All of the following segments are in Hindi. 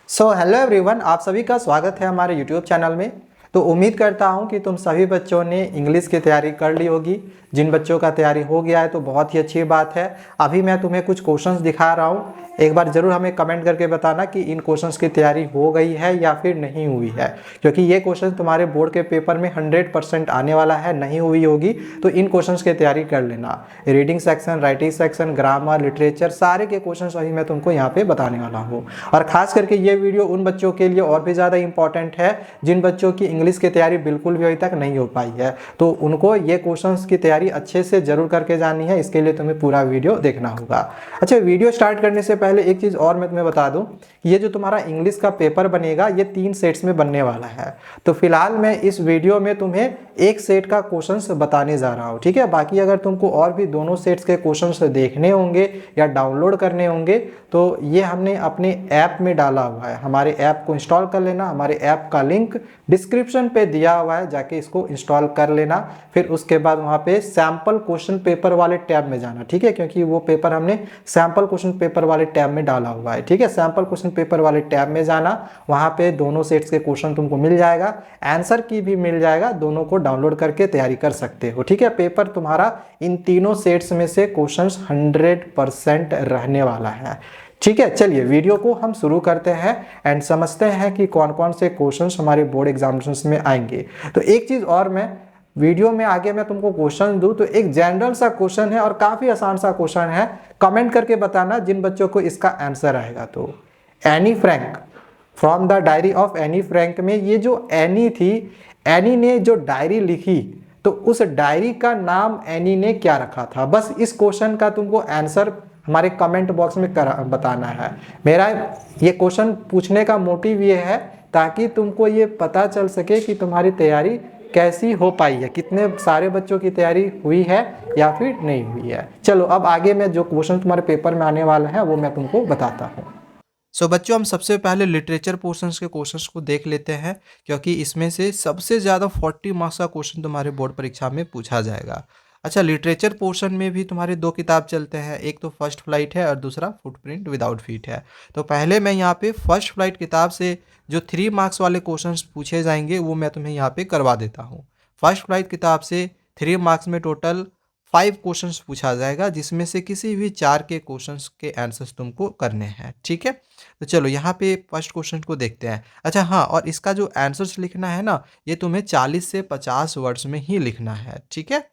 सो हेलो एवरीवन, आप सभी का स्वागत है हमारे यूट्यूब चैनल में। तो उम्मीद करता हूं कि तुम सभी बच्चों ने इंग्लिश की तैयारी कर ली होगी। जिन बच्चों का तैयारी हो गया है तो बहुत ही अच्छी बात है। अभी मैं तुम्हें कुछ क्वेश्चंस दिखा रहा हूं, एक बार ज़रूर हमें कमेंट करके बताना कि इन क्वेश्चंस की तैयारी हो गई है या फिर नहीं हुई है, क्योंकि ये क्वेश्चन तुम्हारे बोर्ड के पेपर में 100% आने वाला है। नहीं हुई होगी तो इन क्वेश्चंस की तैयारी कर लेना। Reading section, writing section, grammar, literature, सारे के क्वेश्चंस अभी मैं तुमको यहाँ पे बताने वाला हूँ। और खास करके ये वीडियो उन बच्चों के लिए और भी ज़्यादा इंपॉर्टेंट है जिन बच्चों की इंग्लिश की तैयारी बिल्कुल भी अभी तक नहीं हो पाई है। तो उनको ये क्वेश्चंस की तैयारी अच्छे से जरूर करके जानी है, इसके लिए तुम्हें पूरा वीडियो देखना होगा। अच्छा, वीडियो स्टार्ट करने से पहले एक चीज़ और मैं तुम्हें बता दूं, ये जो तुम्हारा इंग्लिश का पेपर बनेगा ये 3 सेट्स में बनने वाला है। तो फिलहाल मैं इस वीडियो में तुम्हें एक सेट का क्वेश्चंस बताने जा रहा हूँ, ठीक है। बाकी अगर तुमको और भी दोनों सेट्स के क्वेश्चंस देखने होंगे या डाउनलोड करने होंगे तो ये हमने अपने ऐप में डाला हुआ है। हमारे ऐप को इंस्टॉल कर लेना, हमारे ऐप का लिंक डिस्क्रिप्शन पे दिया हुआ है, जाके इसको इंस्टॉल कर लेना। फिर उसके बाद वहाँ पे सैम्पल क्वेश्चन पेपर वाले टैब में जाना, ठीक है, क्योंकि वो पेपर हमने सैम्पल क्वेश्चन पेपर वाले टैब में डाला हुआ है, ठीक है। सैम्पल क्वेश्चन पेपर वाले टैब में जाना, वहाँ पे दोनों सेट्स के क्वेश्चन तुमको मिल जाएगा, आंसर की भी मिल जाएगा, दोनों को डाउनलोड करके तैयारी कर सकते हो, ठीक है। पेपर तुम्हारा इन तीनों सेट्स में से क्वेश्चंस 100% रहने वाला है, ठीक है। चलिए वीडियो को हम शुरू करते हैं एंड समझते हैं कि कौन कौन से क्वेश्चंस हमारे बोर्ड एग्जामिनेशंस में आएंगे। तो एक चीज़ और, मैं वीडियो में आगे मैं तुमको क्वेश्चन दूं तो एक जनरल सा क्वेश्चन है और काफ़ी आसान सा क्वेश्चन है। कमेंट करके बताना जिन बच्चों को इसका आंसर आएगा। तो Anne Frank, from the diary of Anne Frank में ये जो एनी थी, एनी ने जो डायरी लिखी तो उस डायरी का नाम एनी ने क्या रखा था। बस इस क्वेश्चन का तुमको आंसर हमारे कमेंट बॉक्स में बताना है। मेरा ये क्वेश्चन पूछने का मोटिव ये है ताकि तुमको ये पता चल सके कि तुम्हारी तैयारी कैसी हो पाई है, कितने सारे बच्चों की तैयारी हुई है या फिर नहीं हुई है। चलो अब आगे मैं जो क्वेश्चन तुम्हारे पेपर में आने वाला है वो मैं तुमको बताता हूँ। सो बच्चों, हम सबसे पहले लिटरेचर पोर्शंस के क्वेश्चंस को देख लेते हैं, क्योंकि इसमें से सबसे ज़्यादा 40 मार्क्स का क्वेश्चन तुम्हारे बोर्ड परीक्षा में पूछा जाएगा। अच्छा, लिटरेचर पोर्शन में भी तुम्हारे 2 किताब चलते हैं, एक तो फर्स्ट फ्लाइट है और दूसरा फुटप्रिंट विदाउट फीट है। तो पहले मैं यहाँ पे फर्स्ट फ्लाइट किताब से जो 3 मार्क्स वाले क्वेश्चंस पूछे जाएंगे वो मैं तुम्हें यहाँ पे करवा देता हूँ। फर्स्ट फ्लाइट किताब से 3 मार्क्स में टोटल 5 क्वेश्चंस पूछा जाएगा, जिसमें से किसी भी 4 के क्वेश्चंस के आंसर्स तुमको करने हैं, ठीक है। तो चलो यहाँ पे फर्स्ट क्वेश्चन को देखते हैं। अच्छा हाँ, और इसका जो आंसर्स लिखना है ना, ये तुम्हें 40 से 50 वर्ड्स में ही लिखना है, ठीक है।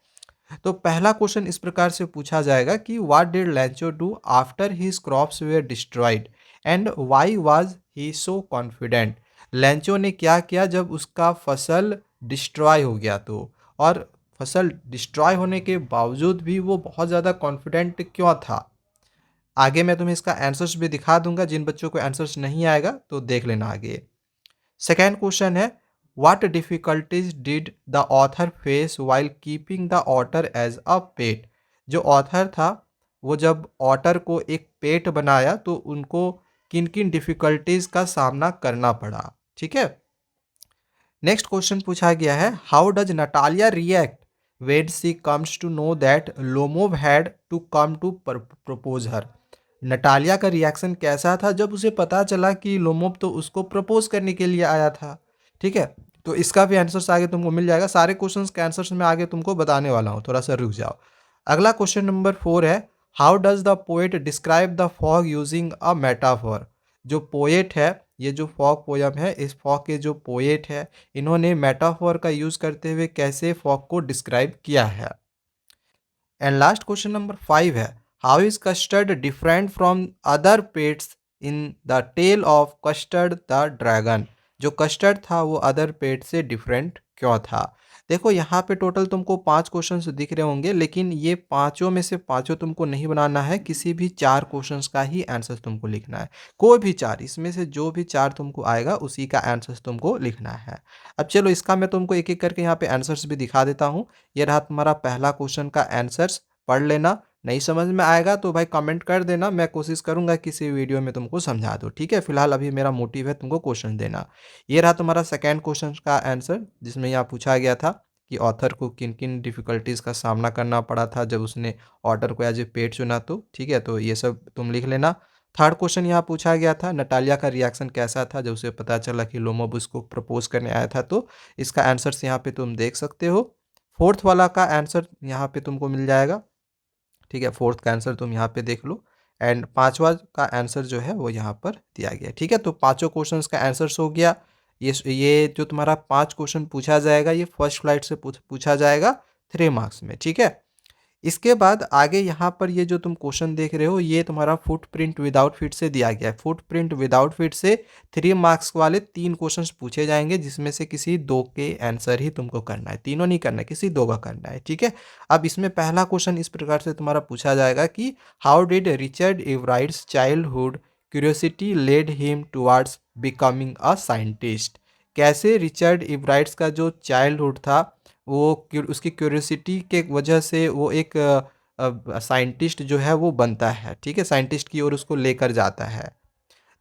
तो पहला क्वेश्चन इस प्रकार से पूछा जाएगा कि what did Lencho do after his crops were destroyed and why was he so confident. Lencho ने क्या किया जब उसका फसल डिस्ट्रॉय हो गया तो, और फसल डिस्ट्रॉय होने के बावजूद भी वो बहुत ज़्यादा कॉन्फिडेंट क्यों था। आगे मैं तुम्हें इसका आंसर्स भी दिखा दूंगा, जिन बच्चों को आंसर्स नहीं आएगा तो देख लेना आगे। सेकेंड क्वेश्चन है, what difficulties did the author face while keeping the otter as a pet. जो ऑथर था वो जब ऑटर को एक पेट बनाया तो उनको किन किन डिफिकल्टीज का सामना करना पड़ा, ठीक है। नेक्स्ट क्वेश्चन पूछा गया है, how does Natalia react when she comes to know that Lomov had to come to propose her. Natalia का रिएक्शन कैसा था जब उसे पता चला कि लोमोव तो उसको प्रपोज करने के लिए आया था, ठीक है। तो इसका भी आंसर्स आगे तुमको मिल जाएगा। सारे क्वेश्चंस के आंसर्स मैं आगे तुमको बताने वाला हूँ, थोड़ा सा रुक जाओ। अगला क्वेश्चन नंबर 4 है, how does the poet describe the fog using a metaphor. जो पोएट है, ये जो फॉग पोयम है, इस फॉग के जो पोएट है इन्होंने मेटाफॉर का यूज करते हुए कैसे फॉग को डिस्क्राइब किया है। एंड लास्ट क्वेश्चन नंबर 5 है, how is Custard different from other pets in the tale of Custard the dragon. जो कस्टर्ड था वो अदर पेट से डिफरेंट क्यों था। देखो यहाँ पे टोटल तुमको 5 क्वेश्चंस दिख रहे होंगे, लेकिन ये पांचों में से पांचों तुमको नहीं बनाना है, किसी भी 4 क्वेश्चंस का ही आंसर तुमको लिखना है। कोई भी 4, इसमें से जो भी 4 तुमको आएगा उसी का आंसर तुमको लिखना है। अब चलो इसका मैं तुमको एक एक करके यहाँ पे आंसर्स भी दिखा देता हूँ। ये रहा तुम्हारा पहला क्वेश्चन का आंसर्स, पढ़ लेना। नहीं समझ में आएगा तो भाई कमेंट कर देना, मैं कोशिश करूंगा किसी वीडियो में तुमको समझा दूँ, ठीक है। फिलहाल अभी मेरा मोटिव है तुमको क्वेश्चन देना। ये रहा तुम्हारा सेकेंड क्वेश्चन का आंसर, जिसमें यहाँ पूछा गया था कि ऑथर को किन किन डिफिकल्टीज़ का सामना करना पड़ा था जब उसने ऑर्डर को एज ए पेट चुना तो, ठीक है। तो ये सब तुम लिख लेना। थर्ड क्वेश्चन यहाँ पूछा गया था, नटालिया का रिएक्शन कैसा था जब उसे पता चला कि लोमोब उसको प्रपोज करने आया था, तो इसका आंसर्स यहाँ पे तुम देख सकते हो। फोर्थ वाला का आंसर यहाँ पे तुमको मिल जाएगा, ठीक है, फोर्थ का आंसर तुम यहाँ पे देख लो। एंड पांचवा का आंसर जो है वो यहाँ पर दिया गया, ठीक है। तो पांचों क्वेश्चंस का आंसर्स हो गया। ये जो तुम्हारा 5 क्वेश्चन पूछा जाएगा ये फर्स्ट फ्लाइट से पूछा जाएगा 3 मार्क्स में, ठीक है। इसके बाद आगे यहाँ पर ये जो तुम क्वेश्चन देख रहे हो ये तुम्हारा फुटप्रिंट विदाउट फिट से दिया गया है। फुटप्रिंट विदाउट फिट से 3 मार्क्स वाले 3 क्वेश्चंस पूछे जाएंगे, जिसमें से किसी 2 के आंसर ही तुमको करना है, तीनों नहीं करना है, किसी 2 का करना है, ठीक है। अब इसमें पहला क्वेश्चन इस प्रकार से तुम्हारा पूछा जाएगा कि how did Richard Ebright's childhood curiosity led him towards becoming a scientist. कैसे रिचर्ड इवराइट्स का जो चाइल्डहुड था वो उसकी क्यूरियोसिटी के वजह से वो एक साइंटिस्ट जो है वो बनता है, ठीक है, साइंटिस्ट की ओर उसको लेकर जाता है।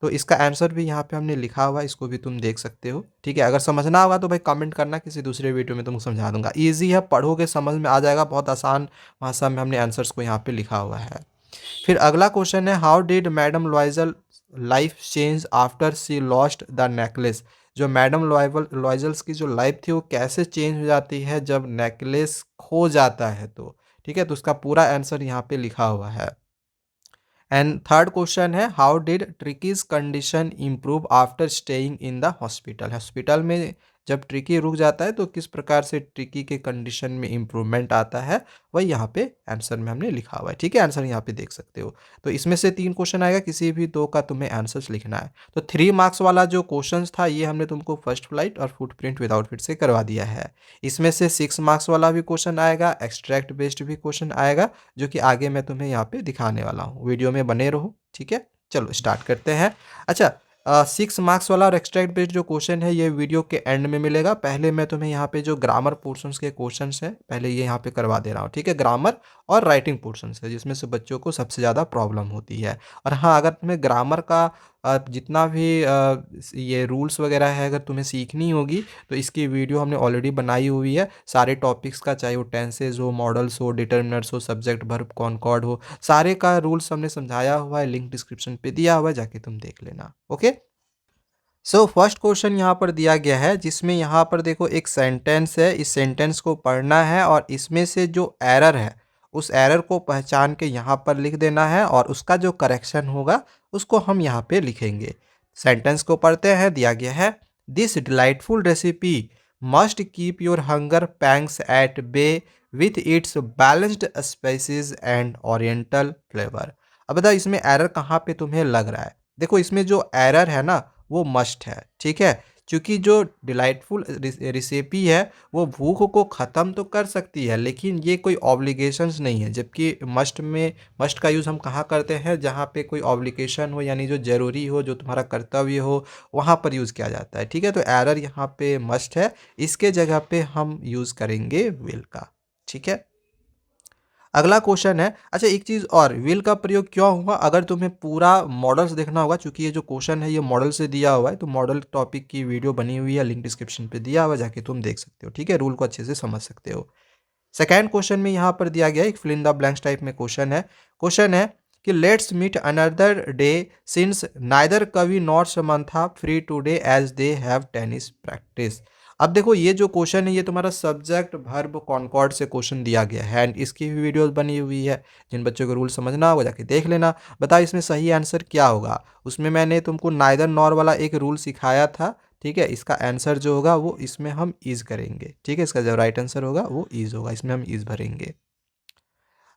तो इसका आंसर भी यहाँ पे हमने लिखा हुआ है, इसको भी तुम देख सकते हो, ठीक है। अगर समझना होगा तो भाई कमेंट करना, किसी दूसरे वीडियो में तुमको समझा दूंगा। ईजी है, पढ़ोगे समझ में आ जाएगा, बहुत आसान भाषा में हमने आंसर्स को यहाँ पे लिखा हुआ है। फिर अगला क्वेश्चन है, how did madam Loisel life change after she lost the necklace. जो मैडम लॉयजल्स की जो लाइफ थी वो कैसे चेंज हो जाती है जब नेकलेस खो जाता है, तो ठीक है। तो उसका पूरा आंसर यहाँ पे लिखा हुआ है। एंड थर्ड क्वेश्चन है, how did ट्रिकीज condition improve after staying in the hospital. Hospital में जब ट्रिकी रुक जाता है तो किस प्रकार से ट्रिकी के कंडीशन में इम्प्रूवमेंट आता है, वही यहाँ पे आंसर में हमने लिखा हुआ है, ठीक है। आंसर यहाँ पे देख सकते हो। तो इसमें से 3 क्वेश्चन आएगा, किसी भी 2 का तुम्हें आंसर्स लिखना है। तो 3 मार्क्स वाला जो क्वेश्चन था ये हमने तुमको फर्स्ट फ्लाइट और फुटप्रिंट विदाउट फिट से करवा दिया है। इसमें से 6 मार्क्स वाला भी क्वेश्चन आएगा, एक्सट्रैक्ट बेस्ड भी क्वेश्चन आएगा, जो कि आगे मैं तुम्हें यहाँ पे दिखाने वाला हूँ। वीडियो में बने रहो, ठीक है। चलो स्टार्ट करते हैं। अच्छा, 6 मार्क्स वाला और एक्सट्रैक्ट बेस्ड जो क्वेश्चन है ये वीडियो के एंड में मिलेगा। पहले मैं तुम्हें यहाँ पे जो ग्रामर पोर्शंस के क्वेश्चंस हैं पहले ये यहाँ पे करवा दे रहा हूँ, ठीक है। ग्रामर और राइटिंग पोर्शंस है जिसमें से बच्चों को सबसे ज़्यादा प्रॉब्लम होती है। और हाँ, अगर तुम्हें ग्रामर का जितना भी ये रूल्स वगैरह है अगर तुम्हें सीखनी होगी तो इसकी वीडियो हमने ऑलरेडी बनाई हुई है। सारे टॉपिक्स का, चाहे वो टेंसेज हो, मॉडल्स हो, डिटर्मिनर्स हो, सब्जेक्ट वर्ब कॉनकॉर्ड हो, सारे का रूल्स हमने समझाया हुआ है, लिंक डिस्क्रिप्शन पे दिया हुआ है, जाके तुम देख लेना, ओके। सो फर्स्ट क्वेश्चन यहाँ पर दिया गया है जिसमें यहाँ पर देखो एक सेंटेंस है, इस सेंटेंस को पढ़ना है और इसमें से जो एरर है उस एरर को पहचान के यहाँ पर लिख देना है और उसका जो करेक्शन होगा उसको हम यहाँ पे लिखेंगे। सेंटेंस को पढ़ते हैं। दिया गया है, this delightful recipe must keep your hunger pangs at bay with its balanced spices and oriental flavour. अब बताओ इसमें एरर कहाँ पे तुम्हें लग रहा है। देखो इसमें जो एरर है ना वो मस्ट है, ठीक है। क्योंकि जो डिलाइटफुल रेसिपी है वो भूख को ख़त्म तो कर सकती है लेकिन ये कोई ऑब्लिगेशंस नहीं है। जबकि मस्ट का यूज़ हम कहाँ करते हैं, जहाँ पे कोई ऑब्लिगेशन हो यानी जो ज़रूरी हो, जो तुम्हारा कर्तव्य हो, वहाँ पर यूज़ किया जाता है, ठीक है। तो एरर यहाँ पे मस्ट है, इसके जगह पे हम यूज़ करेंगे विल का, ठीक है। अगला क्वेश्चन है, अच्छा एक चीज़ और, विल का प्रयोग क्यों हुआ। अगर तुम्हें पूरा मॉडल्स देखना होगा, चूंकि ये जो क्वेश्चन है ये मॉडल से दिया हुआ है, तो मॉडल टॉपिक की वीडियो बनी हुई है, लिंक डिस्क्रिप्शन पे दिया हुआ है, जाके तुम देख सकते हो, ठीक है, रूल को अच्छे से समझ सकते हो। सेकेंड क्वेश्चन में यहाँ पर दिया गया एक fill in the blanks type में क्वेश्चन है कि let's meet another day since neither Kavi nor Samantha free today as they have tennis practice. अब देखो ये जो क्वेश्चन है ये तुम्हारा सब्जेक्ट वर्ब कॉनकॉर्ड से क्वेश्चन दिया गया है एंड इसकी भी वीडियोस बनी हुई है। जिन बच्चों को रूल समझना होगा जाके देख लेना। बताओ इसमें सही आंसर क्या होगा। उसमें मैंने तुमको नाइदर नॉर वाला एक रूल सिखाया था, ठीक है। इसका आंसर जो होगा वो इसमें हम इज करेंगे, ठीक है। इसका जो राइट आंसर होगा वो इज होगा, इसमें हम इज भरेंगे।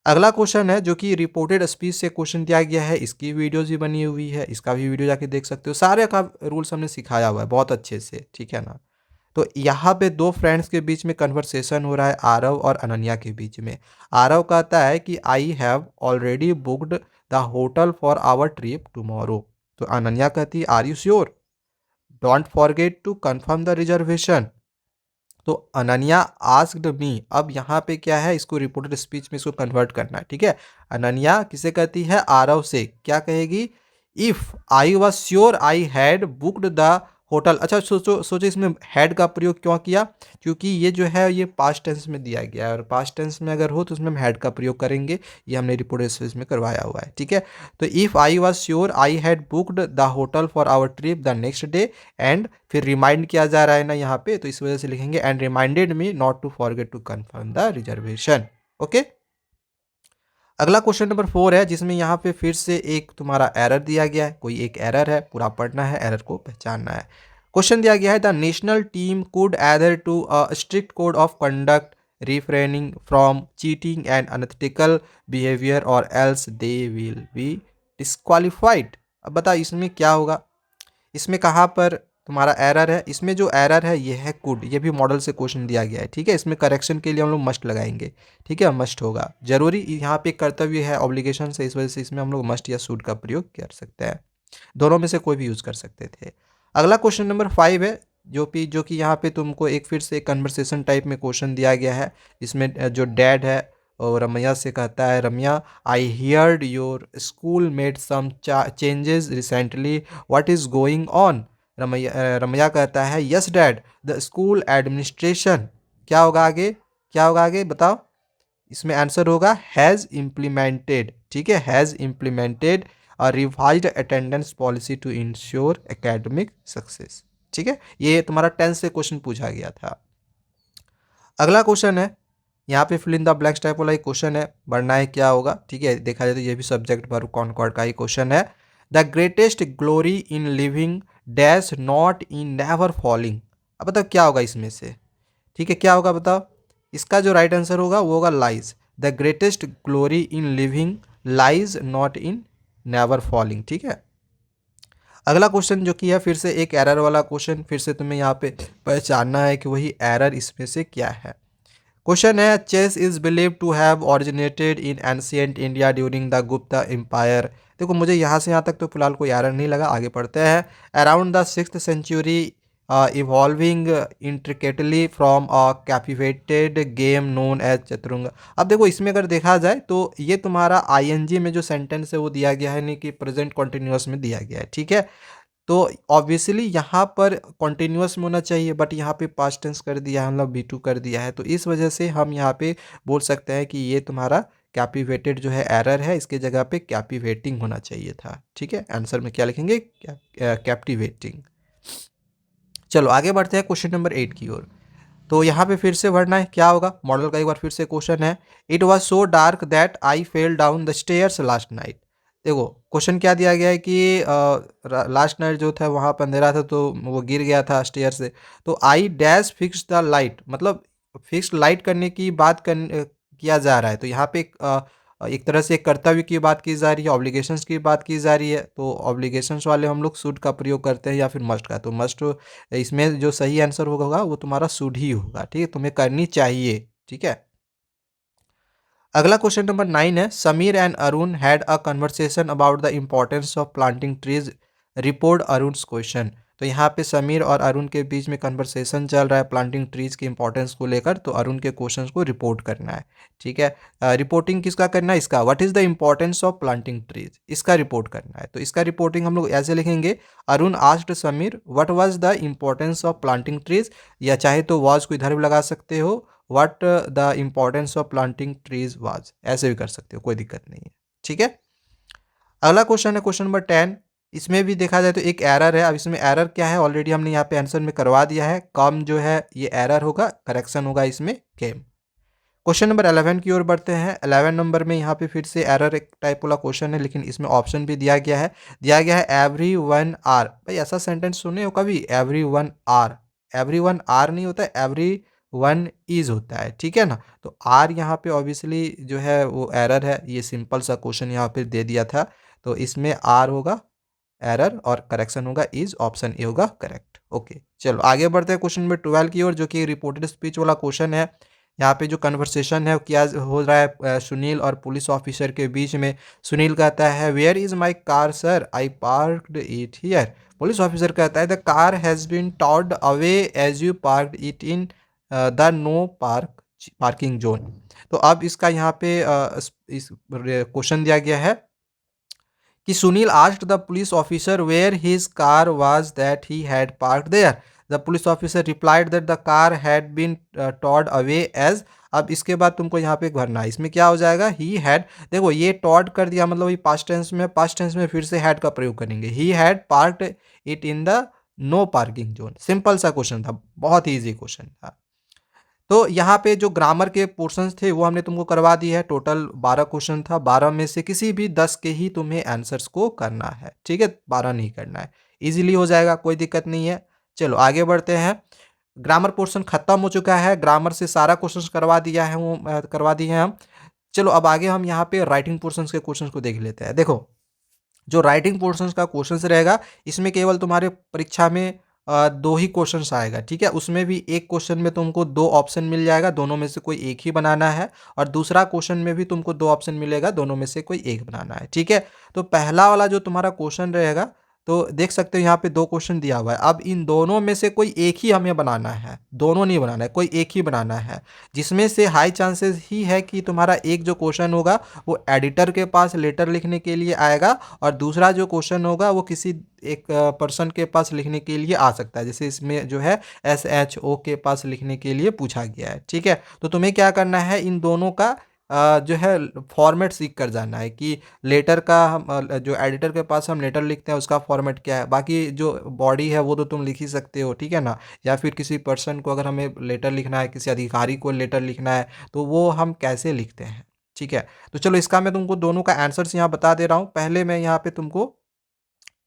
अगला क्वेश्चन है जो कि रिपोर्टेड स्पीच से क्वेश्चन दिया गया है, इसकी वीडियोस भी बनी हुई है, इसका भी वीडियो जाके देख सकते हो। सारे का रूल्स हमने सिखाया हुआ है बहुत अच्छे से, ठीक है ना। तो यहाँ पे 2 फ्रेंड्स के बीच में कन्वर्सेशन हो रहा है, आरव और अनन्या के बीच में। आरव कहता है कि I have already booked the hotel for our trip tomorrow. तो अनन्या कहती है are you sure, don't forget to confirm the reservation. तो अनन्या आस्क्ड मी, अब यहाँ पे क्या है, इसको रिपोर्टेड स्पीच में इसको कन्वर्ट करना है, ठीक है। अनन्या किसे कहती है, आरव से। क्या कहेगी, if I was sure I had booked the hotel. अच्छा सोचो सोचो इसमें हैड का प्रयोग क्यों किया, क्योंकि ये जो है ये पास्ट टेंस में दिया गया है और पास्ट टेंस में अगर हो तो उसमें हम हैड का प्रयोग करेंगे। ये हमने रिपोर्ट एक्सरसाइज में करवाया हुआ है, ठीक है। तो if I was sure I had booked the hotel for our trip the next day and, फिर रिमाइंड किया जा रहा है ना यहाँ पे, तो इस वजह से लिखेंगे and reminded me not to forget to confirm the reservation. Okay, अगला क्वेश्चन नंबर 4 है जिसमें यहाँ पे फिर से एक तुम्हारा एरर दिया गया है। कोई एक एरर है, पूरा पढ़ना है, एरर को पहचानना है। क्वेश्चन दिया गया है the national team could adhere to a strict code of conduct refraining from cheating and unethical behaviour or else they will be disqualified. अब बता इसमें क्या होगा, इसमें कहाँ पर तुम्हारा एरर है। इसमें जो एरर है ये है कुड, ये भी मॉडल से क्वेश्चन दिया गया है, ठीक है। इसमें करेक्शन के लिए हम लोग मस्ट लगाएंगे, ठीक है, मस्ट होगा जरूरी। यहाँ पे कर्तव्य है ऑब्लिगेशन से, इस वजह से इसमें हम लोग मस्ट या शुड का प्रयोग कर सकते हैं, दोनों में से कोई भी यूज कर सकते थे। अगला क्वेश्चन नंबर 5 है जो कि यहाँ पे तुमको एक फिर से एक कन्वर्सेशन टाइप में क्वेश्चन दिया गया है। इसमें जो डैड है और रमैया से कहता है, Ramaiah I heard your school made some changes recently, what is going on. Ramaiah कहता है yes dad the school administration, क्या होगा आगे, क्या होगा आगे बताओ। इसमें आंसर होगा हैज़ इम्प्लीमेंटेड, ठीक है, has implemented a revised attendance policy to ensure academic success, ठीक है। ये तुम्हारा 10 से क्वेश्चन पूछा गया था। अगला क्वेश्चन है यहाँ पे fill in the blanks type वाला एक क्वेश्चन है, बढ़ना है क्या होगा, ठीक है। देखा जाए तो ये भी सब्जेक्ट वर्ब कॉनकॉर्ड का ही क्वेश्चन है। The greatest glory in living dash not in never falling. अब बताओ क्या होगा इसमें से, ठीक है, क्या होगा बताओ। इसका जो राइट आंसर होगा वो होगा lies. The greatest glory in living lies not in never falling, ठीक है। अगला क्वेश्चन जो कि है फिर से एक एरर वाला क्वेश्चन, फिर से तुम्हें यहाँ पे पहचानना है कि वही एरर इसमें से क्या है। क्वेश्चन है chess is believe to have originated in ancient India during the Gupta empire. देखो मुझे यहाँ से यहाँ तक तो फिलहाल कोई एरर नहीं लगा, आगे पढ़ते हैं। Around the 6th century evolving intricately from a captivated game known as Chaturanga. अब देखो इसमें अगर देखा जाए तो ये तुम्हारा आईएनजी में जो सेंटेंस है वो दिया गया है, नहीं कि प्रेजेंट कॉन्टिन्यूअस में दिया गया है, ठीक है। तो ऑब्वियसली यहाँ पर कॉन्टिन्यूअस में होना चाहिए, बट यहाँ पे पास्ट टेंस कर दिया है, मतलब V2 कर दिया है, तो इस वजह से हम यहाँ पे बोल सकते हैं कि ये तुम्हारा कैपिवेटेड जो है एरर है, इसके जगह पे कैपिवेटिंग होना चाहिए था, ठीक है। आंसर में क्या लिखेंगे, कैप्टिवेटिंग। चलो आगे बढ़ते हैं क्वेश्चन नंबर 8 की ओर। तो यहाँ पे फिर से बढ़ना है, क्या होगा, मॉडल का एक बार फिर से क्वेश्चन है। It was so dark that I fell down the stairs last night. देखो क्वेश्चन क्या दिया गया है कि लास्ट नाइट जो था वहाँ पर अंधेरा था तो वो गिर गया था स्टेयर से। तो I dash fix the light, मतलब फिक्स लाइट करने की बात किया जा रहा है। तो यहाँ पे एक तरह से एक कर्तव्य की बात की जा रही है, ऑब्लिगेशंस की बात की जा रही है। तो ऑब्लिगेशंस वाले हम लोग शुड का प्रयोग करते हैं या फिर मस्ट का। तो मस्ट इसमें जो सही आंसर होगा वो तुम्हारा शुड ही होगा, ठीक है, तुम्हें करनी चाहिए, ठीक है। अगला क्वेश्चन नंबर 9 है Sameer and Arun had a conversation about the importance of planting trees, report Arun's question. तो यहाँ पे समीर और अरुण के बीच में कन्वर्सेशन चल रहा है प्लांटिंग ट्रीज की इंपॉर्टेंस को लेकर, तो अरुण के क्वेश्चंस को रिपोर्ट करना है, ठीक है। रिपोर्टिंग किसका करना है, इसका, what is the importance of planting trees, इसका रिपोर्ट करना है। तो इसका रिपोर्टिंग हम लोग ऐसे लिखेंगे, Arun asked Sameer what was the importance of planting trees, या चाहे तो वाज को इधर भी लगा सकते हो, what the importance of planting trees was, ऐसे भी कर सकते हो, कोई दिक्कत नहीं है, ठीक है। अगला क्वेश्चन है क्वेश्चन नंबर 10। इसमें भी देखा जाए तो एक एरर है। अब इसमें एरर क्या है ऑलरेडी हमने यहाँ पे आंसर में करवा दिया है, कम जो है ये एरर होगा, करेक्शन होगा इसमें केम। क्वेश्चन नंबर 11 की ओर बढ़ते हैं। 11 नंबर में यहाँ पे फिर से एरर एक टाइप वाला क्वेश्चन है, लेकिन इसमें ऑप्शन भी दिया गया है। दिया गया है एवरी वन आर। भाई ऐसा सेंटेंस सुने हो कभी, everyone are, everyone are नहीं होता है, एवरी वन इज होता है, ठीक है ना। तो आर यहाँ पे ऑब्वियसली जो है वो एरर है, ये सिंपल सा क्वेश्चन यहाँ पे दे दिया था, तो इसमें आर होगा एरर और करेक्शन होगा इज, ऑप्शन ए होगा करेक्ट। ओके चलो आगे बढ़ते हैं क्वेश्चन नंबर 12 की ओर, जो कि रिपोर्टेड स्पीच वाला क्वेश्चन है। यहाँ पे जो कन्वर्सेशन है क्या हो रहा है सुनील और पुलिस ऑफिसर के बीच में। सुनील कहता है where is my car sir, I parked it here. Police officer कहता है the car has been towed away as you parked it in the no parking zone. तो अब इसका यहाँ पे इस क्वेश्चन दिया गया है कि Sunil asked the police officer where his car was that he had parked there. The police officer replied that the car had been towed away as. अब इसके बाद तुमको यहाँ पे भरना है, इसमें क्या हो जाएगा, ही हैड। देखो ये टॉड कर दिया मतलब ये पास्ट टेंस में, पास्ट टेंस में फिर से हैड का प्रयोग करेंगे। He had parked it in the no parking zone. Simple सा क्वेश्चन था, बहुत ही ईजी क्वेश्चन था। तो यहाँ पे जो ग्रामर के पोर्शंस थे वो हमने तुमको करवा दी है। टोटल 12 क्वेश्चन था, 12 में से किसी भी 10 के ही तुम्हें आंसर्स को करना है, ठीक है, 12 नहीं करना है। इजीली हो जाएगा, कोई दिक्कत नहीं है। चलो आगे बढ़ते हैं। ग्रामर पोर्शन खत्म हो चुका है, ग्रामर से सारा क्वेश्चन करवा दिया है, वो करवा दिए हैं हम। चलो अब आगे हम यहाँ पे राइटिंग पोर्शंस के क्वेश्चन को देख लेते हैं। देखो जो राइटिंग पोर्शंस का क्वेश्चन रहेगा, इसमें केवल तुम्हारे परीक्षा में दो ही क्वेश्चंस आएगा, ठीक है। उसमें भी एक क्वेश्चन में तुमको दो ऑप्शन मिल जाएगा, दोनों में से कोई एक ही बनाना है। और दूसरा क्वेश्चन में भी तुमको दो ऑप्शन मिलेगा, दोनों में से कोई एक बनाना है, ठीक है। तो पहला वाला जो तुम्हारा क्वेश्चन रहेगा, तो देख सकते हो यहाँ पे दो क्वेश्चन दिया हुआ है। अब इन दोनों में से कोई एक ही हमें बनाना है, दोनों नहीं बनाना है, कोई एक ही बनाना है। जिसमें से हाई चांसेस ही है कि तुम्हारा एक जो क्वेश्चन होगा वो एडिटर के पास लेटर लिखने के लिए आएगा, और दूसरा जो क्वेश्चन होगा वो किसी एक पर्सन के पास लिखने के लिए आ सकता है। जैसे इसमें जो है SHO के पास लिखने के लिए पूछा गया है, ठीक है। तो तुम्हें क्या करना है, इन दोनों का जो है फॉर्मेट सीख कर जाना है कि लेटर का हम जो एडिटर के पास हम लेटर लिखते हैं उसका फॉर्मेट क्या है। बाकी जो बॉडी है वो तो तुम लिख ही सकते हो, ठीक है ना। या फिर किसी पर्सन को अगर हमें लेटर लिखना है, किसी अधिकारी को लेटर लिखना है, तो वो हम कैसे लिखते हैं, ठीक है। तो चलो इसका मैं तुमको दोनों का आंसर्स यहाँ बता दे रहा हूँ। पहले मैं यहाँ पे तुमको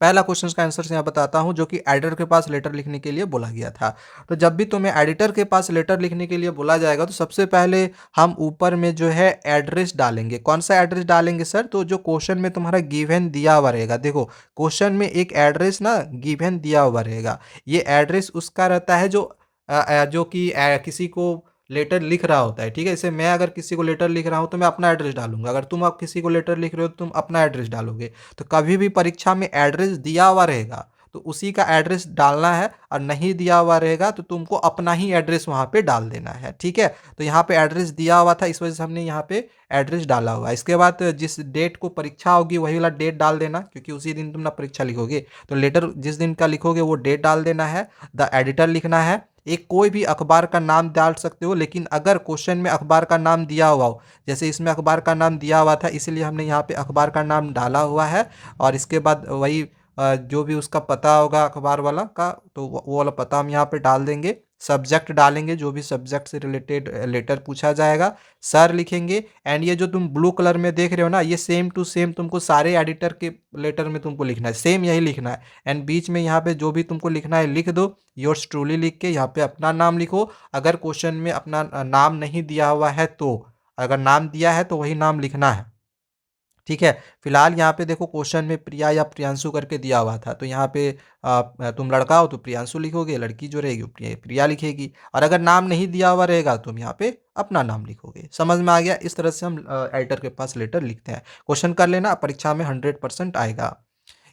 पहला क्वेश्चन का आंसर यहाँ बताता हूँ, जो कि एडिटर के पास लेटर लिखने के लिए बोला गया था। तो जब भी तुम्हें एडिटर के पास लेटर लिखने के लिए बोला जाएगा, तो सबसे पहले हम ऊपर में जो है एड्रेस डालेंगे। कौन सा एड्रेस डालेंगे सर, तो जो क्वेश्चन में तुम्हारा गिवन दिया हुआ रहेगा। देखो क्वेश्चन में एक एड्रेस ना गिवन दिया हुआ रहेगा, ये एड्रेस उसका रहता है जो जो कि किसी को लेटर लिख रहा होता है, ठीक है। जैसे मैं अगर किसी को लेटर लिख रहा हूँ तो मैं अपना एड्रेस डालूंगा, अगर तुम अब किसी को लेटर लिख रहे हो तो तुम अपना एड्रेस डालोगे। तो कभी भी परीक्षा में एड्रेस दिया हुआ रहेगा तो उसी का एड्रेस डालना है, और नहीं दिया हुआ रहेगा तो तुमको अपना ही एड्रेस वहाँ पे डाल देना है, ठीक है। तो यहाँ पे एड्रेस दिया हुआ था, इस वजह से हमने यहाँ पे एड्रेस डाला हुआ है। इसके बाद जिस डेट को परीक्षा होगी वही वाला डेट डाल देना, क्योंकि उसी दिन तुम ना परीक्षा लिखोगे। तो लेटर जिस दिन का लिखोगे वो डेट डाल देना है। द एडिटर लिखना है। एक कोई भी अखबार का नाम डाल सकते हो, लेकिन अगर क्वेश्चन में अखबार का नाम दिया हुआ हो, जैसे इसमें अखबार का नाम दिया हुआ था इसलिए हमने यहाँ पे अखबार का नाम डाला हुआ है। और इसके बाद वही जो भी उसका पता होगा अखबार वाला का, तो वो वाला पता हम यहाँ पे डाल देंगे। सब्जेक्ट डालेंगे, जो भी सब्जेक्ट से रिलेटेड लेटर पूछा जाएगा। सर लिखेंगे। एंड ये जो तुम ब्लू कलर में देख रहे हो ना, ये सेम टू सेम तुमको सारे एडिटर के लेटर में तुमको लिखना है, सेम यही लिखना है। एंड बीच में यहाँ पे जो भी तुमको लिखना है लिख दो, योर्स ट्रूली लिख के यहाँ पे अपना नाम लिखो। अगर क्वेश्चन में अपना नाम नहीं दिया हुआ है तो, अगर नाम दिया है तो वही नाम लिखना है, ठीक है। फिलहाल यहाँ पे देखो क्वेश्चन में प्रिया या प्रियांशु करके दिया हुआ था, तो यहाँ पे तुम लड़का हो तो प्रियांशु लिखोगे, लड़की जो रहेगी वो प्रिया लिखेगी। और अगर नाम नहीं दिया हुआ रहेगा तो तुम यहाँ पे अपना नाम लिखोगे। समझ में आ गया, इस तरह से हम एडिटर के पास लेटर लिखते हैं। क्वेश्चन कर लेना, परीक्षा में 100% आएगा।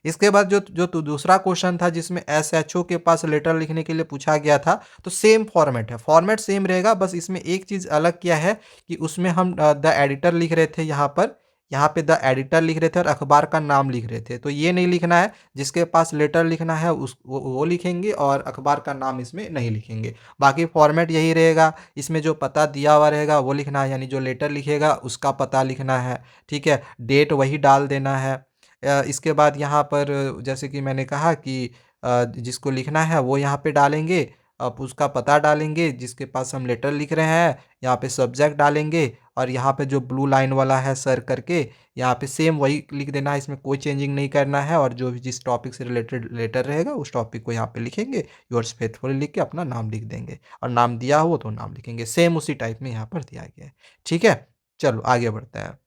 इसके बाद जो जो दूसरा क्वेश्चन था जिसमें SHO के पास लेटर लिखने के लिए पूछा गया था, तो सेम फॉर्मेट है, फॉर्मेट सेम रहेगा, बस इसमें एक चीज़ अलग किया है कि उसमें हम द एडिटर लिख रहे थे यहाँ पे द एडिटर लिख रहे थे और अखबार का नाम लिख रहे थे। तो ये नहीं लिखना है, जिसके पास लेटर लिखना है वो लिखेंगे, और अखबार का नाम इसमें नहीं लिखेंगे। बाकी फॉर्मेट यही रहेगा, इसमें जो पता दिया हुआ रहेगा वो लिखना है, यानी जो लेटर लिखेगा उसका पता लिखना है, ठीक है। डेट वही डाल देना है। इसके बाद यहाँ पर जैसे कि मैंने कहा कि जिसको लिखना है वो यहाँ पे डालेंगे, अब उसका पता डालेंगे जिसके पास हम लेटर लिख रहे हैं, यहाँ पे सब्जेक्ट डालेंगे, और यहाँ पे जो ब्लू लाइन वाला है सर करके, यहाँ पे सेम वही लिख देना है, इसमें कोई चेंजिंग नहीं करना है। और जो भी जिस टॉपिक से रिलेटेड लेटर रहेगा उस टॉपिक को यहाँ पे लिखेंगे, योर्स फेथफुली लिख के अपना नाम लिख देंगे, और नाम दिया हो तो नाम लिखेंगे, सेम उसी टाइप में यहाँ पर दिया गया है, ठीक है। चलो आगे बढ़ते हैं।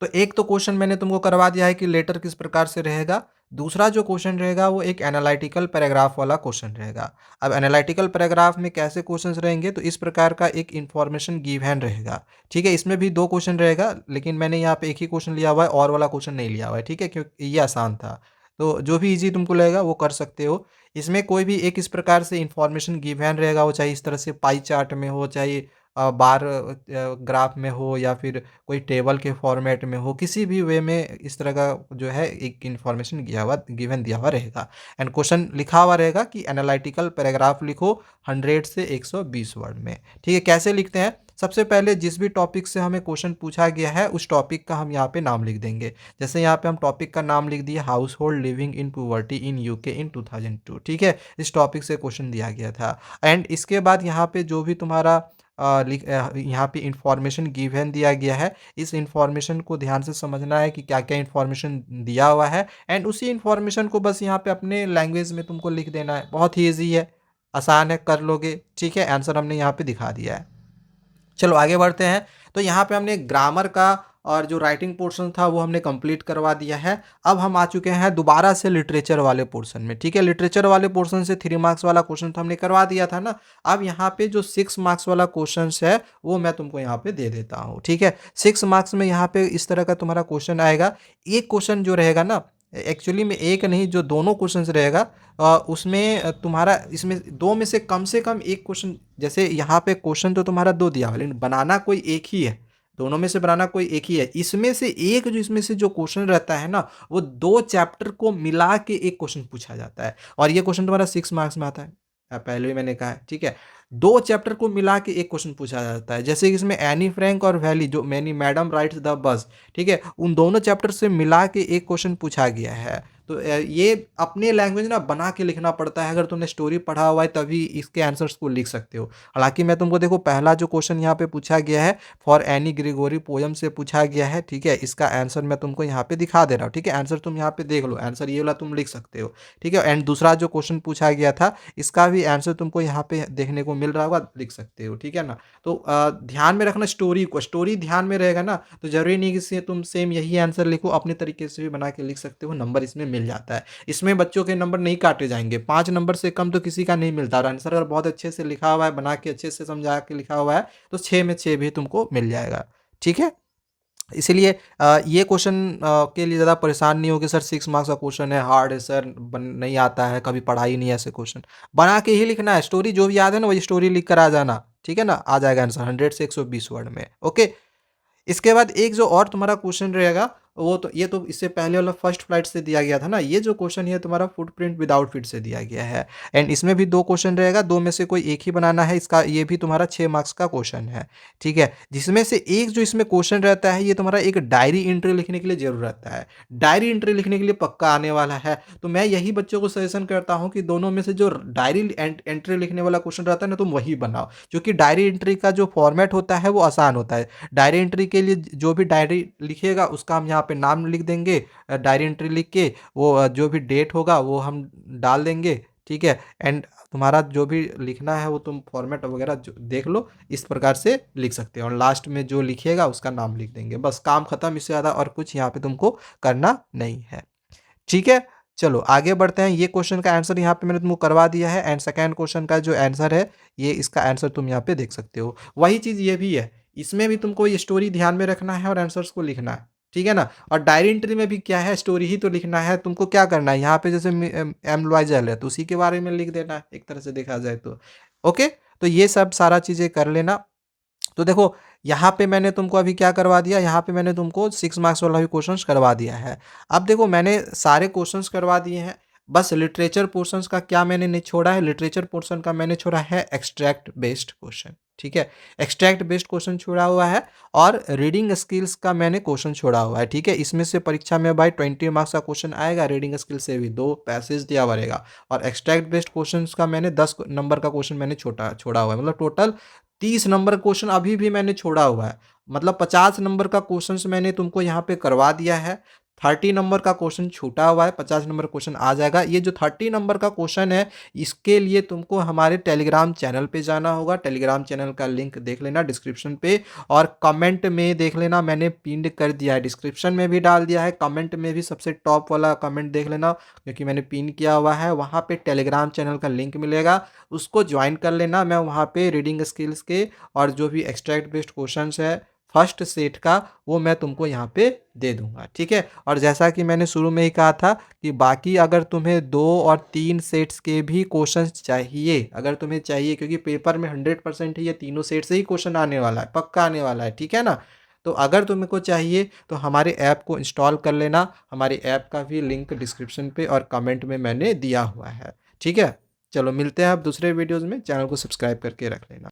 तो एक तो क्वेश्चन मैंने तुमको करवा दिया है कि लेटर किस प्रकार से रहेगा। दूसरा जो क्वेश्चन रहेगा वो एक एनालिटिकल पैराग्राफ वाला क्वेश्चन रहेगा। अब एनालिटिकल पैराग्राफ में कैसे क्वेश्चंस रहेंगे, तो इस प्रकार का एक इन्फॉर्मेशन गिवन रहेगा, ठीक है। इसमें भी दो क्वेश्चन रहेगा, लेकिन मैंने यहाँ पे एक ही क्वेश्चन लिया हुआ है, और वाला क्वेश्चन नहीं लिया हुआ है, ठीक है, क्योंकि ये आसान था। तो जो भी इजी तुमको लगेगा वो कर सकते हो। इसमें कोई भी एक इस प्रकार से इन्फॉर्मेशन गिवन रहेगा, वो चाहे इस तरह से पाई चार्ट में हो, चाहे बार ग्राफ में हो या फिर कोई टेबल के फॉर्मेट में हो, किसी भी वे में इस तरह का जो है एक इन्फॉर्मेशन गिवन दिया हुआ रहेगा। एंड क्वेश्चन लिखा हुआ रहेगा कि एनालिटिकल पैराग्राफ लिखो 100 से 120 वर्ड में। ठीक है, कैसे लिखते हैं? सबसे पहले जिस भी टॉपिक से हमें क्वेश्चन पूछा गया है उस टॉपिक का हम यहाँ पे नाम लिख देंगे। जैसे यहाँ पे हम टॉपिक का नाम लिख दिए household living in poverty in UK in 2002। ठीक है, इस टॉपिक से क्वेश्चन दिया गया था। एंड इसके बाद यहाँ पे जो भी तुम्हारा यहाँ पे इंफॉर्मेशन गिवन दिया गया है, इस इंफॉर्मेशन को ध्यान से समझना है कि क्या क्या इंफॉर्मेशन दिया हुआ है। एंड उसी इंफॉर्मेशन को बस यहाँ पे अपने लैंग्वेज में तुमको लिख देना है। बहुत ही ईजी है, आसान है, कर लोगे। ठीक है, आंसर हमने यहाँ पे दिखा दिया है। चलो आगे बढ़ते हैं। तो यहाँ पे हमने ग्रामर का और जो राइटिंग पोर्शन था वो हमने कंप्लीट करवा दिया है। अब हम आ चुके हैं दोबारा से लिटरेचर वाले पोर्शन में। ठीक है, लिटरेचर वाले पोर्शन से 3 मार्क्स वाला क्वेश्चन तो हमने करवा दिया था ना। अब यहाँ पे जो 6 मार्क्स वाला क्वेश्चन है वो मैं तुमको यहाँ पे दे देता हूँ। ठीक है, 6 मार्क्स में यहाँ पे इस तरह का तुम्हारा क्वेश्चन आएगा। एक क्वेश्चन जो रहेगा ना, एक्चुअली में एक नहीं, जो दोनों क्वेश्चन रहेगा उसमें तुम्हारा इसमें दो में से कम एक क्वेश्चन, जैसे यहाँ पे क्वेश्चन तो तुम्हारा 2 दिया हुआ है लेकिन बनाना कोई एक ही है। दोनों में से बनाना कोई एक ही है। इसमें से एक जो इसमें से जो क्वेश्चन रहता है ना, वो 2 चैप्टर को मिला के एक क्वेश्चन पूछा जाता है और ये क्वेश्चन तुम्हारा 6 मार्क्स में आता है। पहले भी मैंने कहा है। ठीक है, 2 चैप्टर को मिला के एक क्वेश्चन पूछा जाता है। जैसे कि इसमें एनी फ्रैंक और वैली, जो many madam rights the bus, ठीक है, उन दोनों चैप्टर से मिला के एक क्वेश्चन पूछा गया है। तो ये अपने लैंग्वेज ना बना के लिखना पड़ता है। अगर तुमने स्टोरी पढ़ा हुआ है तभी इसके आंसर्स को लिख सकते हो। हालांकि मैं तुमको देखो, पहला जो क्वेश्चन यहाँ पे पूछा गया है फॉर एनी ग्रेगोरी पोयम से पूछा गया है। ठीक है, इसका आंसर मैं तुमको यहाँ पे दिखा दे रहा हूँ। ठीक है, आंसर तुम यहाँ पे देख लो, आंसर ये वाला तुम लिख सकते हो। ठीक है, एंड दूसरा जो क्वेश्चन पूछा गया था इसका भी आंसर तुमको यहाँ पे देखने को मिल रहा होगा, लिख सकते हो। ठीक है ना, तो ध्यान में रखना स्टोरी को, स्टोरी ध्यान में रहेगा ना तो जरूरी नहीं कि तुम सेम यही आंसर लिखो, अपने तरीके से भी बना के लिख सकते हो, नंबर इसमें मिल जाता है। इसमें बच्चों के नंबर नहीं काटे जाएंगे, 5 नंबर से कम तो किसी का नहीं मिलता। और आंसर अगर बहुत अच्छे से लिखा हुआ है, बना के अच्छे से समझा के लिखा हुआ है तो 6 में 6 भी तुमको मिल जाएगा। ठीक है, इसीलिए ये क्वेश्चन के लिए ज़्यादा परेशान नहीं होगी सर 6 मार्क्स का क्वेश्चन है, हार्ड है सर, नहीं आता है, कभी पढ़ा ही नहीं है ऐसे क्वेश्चन। बना के ही लिखना है, स्टोरी जो भी याद है ना वही स्टोरी लिख कर आ जाना। ठीक है ना, आ जाएगा आंसर 100 से 120 वर्ड में। ओके, इसके बाद एक जो और तुम्हारा क्वेश्चन रहेगा, वो तो ये तो इससे पहले वाला फर्स्ट फ्लाइट से दिया गया था ना। ये जो क्वेश्चन है तुम्हारा फुटप्रिंट विदाउट फिट से दिया गया है। एंड इसमें भी 2 क्वेश्चन रहेगा, 2 में से कोई एक ही बनाना है। इसका ये भी तुम्हारा 6 मार्क्स का क्वेश्चन है। ठीक है, जिसमें से एक जो इसमें क्वेश्चन रहता है ये तुम्हारा एक डायरी एंट्री लिखने के लिए जरूर रहता है। डायरी एंट्री लिखने के लिए पक्का आने वाला है। तो मैं यही बच्चों को सजेशन करता हूँ कि दोनों में से जो डायरी एंट्री लिखने वाला क्वेश्चन रहता है ना तुम वही बनाओ, क्योंकि डायरी एंट्री का जो फॉर्मेट होता है वो आसान होता है। डायरी एंट्री के लिए जो भी डायरी लिखेगा उसका हम यहाँ पे नाम लिख देंगे। डायरी एंट्री लिख के वो जो भी डेट होगा वो हम डाल देंगे। ठीक है, एंड तुम्हारा जो भी लिखना है वो तुम फॉर्मेट वगैरह देख लो, इस प्रकार से लिख सकते हो। और लास्ट में जो लिखिएगा उसका नाम लिख देंगे, बस काम खत्म। इससे ज़्यादा और कुछ यहाँ पे तुमको करना नहीं है। ठीक है, चलो आगे बढ़ते हैं। ये क्वेश्चन का आंसर यहाँ पे मैंने तुमको करवा दिया है। एंड सेकेंड क्वेश्चन का जो आंसर है ये, इसका आंसर तुम यहाँ पे देख सकते हो। वही चीज़ ये भी है, इसमें भी तुमको ये स्टोरी ध्यान में रखना है और आंसर्स को लिखना है। ठीक है ना, और डायरी एंट्री में भी क्या है, स्टोरी ही तो लिखना है। तुमको क्या करना है, यहाँ पे जैसे एम्ब्लॉयजल है तो उसी के बारे में लिख देना है, एक तरह से देखा जाए तो। ओके, तो ये सब सारा चीज़ें कर लेना। तो देखो यहाँ पे मैंने तुमको अभी क्या करवा दिया, यहाँ पे मैंने तुमको 6 मार्क्स वाला भी क्वेश्चंस करवा दिया है। अब देखो मैंने सारे क्वेश्चंस करवा दिए हैं, बस लिटरेचर पोर्शंस का क्या मैंने नहीं छोड़ा है, लिटरेचर पोर्शन का मैंने छोड़ा है एक्सट्रैक्ट बेस्ड क्वेश्चन। ठीक है, एक्सट्रैक्ट बेस्ड क्वेश्चन छोड़ा हुआ है और रीडिंग स्किल्स का मैंने क्वेश्चन छोड़ा हुआ है। ठीक है, इसमें से परीक्षा में भाई 20 मार्क्स का क्वेश्चन आएगा, रीडिंग स्किल से भी 2 पैसेज दिया हुआ रहेगा। और एक्सट्रैक्ट बेस्ड क्वेश्चन का मैंने 10 नंबर का क्वेश्चन मैंने छोड़ा हुआ है, मतलब टोटल 30 नंबर क्वेश्चन अभी भी मैंने छोड़ा हुआ है। मतलब 50 नंबर का क्वेश्चन मैंने तुमको यहाँ पे करवा दिया है। 30 नंबर का क्वेश्चन छूटा हुआ है, 50 नंबर क्वेश्चन आ जाएगा। ये जो 30 नंबर का क्वेश्चन है इसके लिए तुमको हमारे टेलीग्राम चैनल पे जाना होगा। टेलीग्राम चैनल का लिंक देख लेना डिस्क्रिप्शन पे, और कमेंट में देख लेना, मैंने पिन कर दिया है, डिस्क्रिप्शन में भी डाल दिया है, कमेंट में भी सबसे टॉप वाला कमेंट देख लेना क्योंकि मैंने पिन किया हुआ है। वहाँ पे टेलीग्राम चैनल का लिंक मिलेगा, उसको ज्वाइन कर लेना। मैं वहाँ पे रीडिंग स्किल्स के और जो भी एक्सट्रैक्ट बेस्ड क्वेश्चंस है फर्स्ट सेट का वो मैं तुमको यहाँ पे दे दूंगा, ठीक है। और जैसा कि मैंने शुरू में ही कहा था कि बाकी अगर तुम्हें 2 और 3 सेट्स के भी क्वेश्चंस चाहिए, अगर तुम्हें चाहिए, क्योंकि पेपर में 100% ही ये तीनों सेट से ही क्वेश्चन आने वाला है, पक्का आने वाला है, ठीक है ना। तो अगर तुमको चाहिए तो हमारे ऐप को इंस्टॉल कर लेना। हमारे ऐप का भी लिंक डिस्क्रिप्शन पे और कमेंट में मैंने दिया हुआ है, ठीक है। चलो मिलते हैं अब दूसरे वीडियोज़ में, चैनल को सब्सक्राइब करके रख लेना।